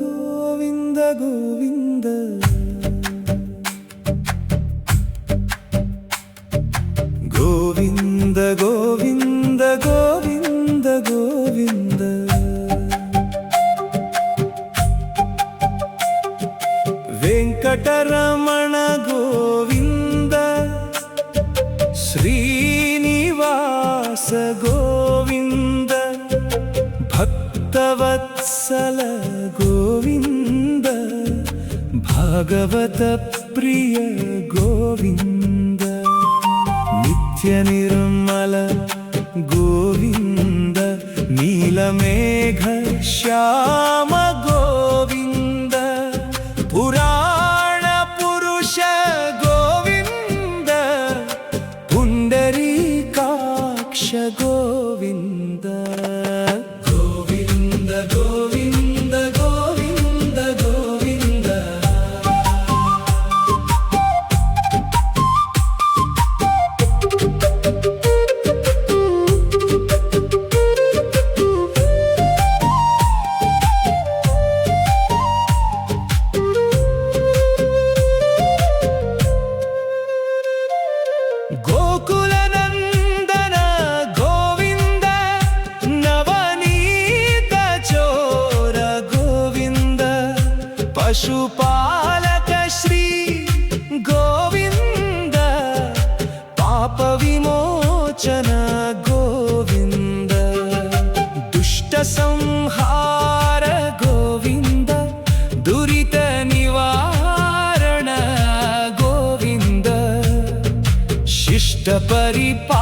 ಗೋವಿಂದ ಗೋವಿಂದ ಗೋವಿಂದ ಗೋವಿಂದ ಗೋವಿಂದ ಗೋವಿಂದ ವೆಂಕಟರಮಣ ಗೋವಿಂದ ಶ್ರೀನಿವಾಸ ಗೋವಿಂದ ಭಕ್ತವತ್ಸಲ ಗೋವಿಂದ ಭಾಗವತ ಪ್ರಿಯ ಗೋವಿಂದ ನಿತ್ಯ ನಿರ್ಮಲ ಗೋವಿಂದ ನೀಲಮೇಘ ಶ್ಯಾಮ ಗೋವಿಂದ ಪುರಾಣ ಪುರುಷ ಗೋವಿಂದ ಪುಂಡರೀಕಾಕ್ಷ ಗೋವಿಂದ ಗೋವಿಂದ ಗೋವಿಂದ ಗೋವಿಂದ ಗೋವಿಂದ ಗೋಕುಲನಂದನ ಗೋವಿಂದ ನವನೀತ ಚೋರ ಗೋವಿಂದ ಪಶುಪಾಲಕ ಶ್ರೀ ಗೋವಿಂದ ಪಾಪ ವಿಮೋಚನ ಗೋವಿಂದ ದುಷ್ಟ ಸಂಹಾರ ಗೋವಿಂದ ದುರಿತ ನಿವಾರಣ ಗೋವಿಂದ ಶಿಷ್ಟ ಪರಿಪಾಲಕ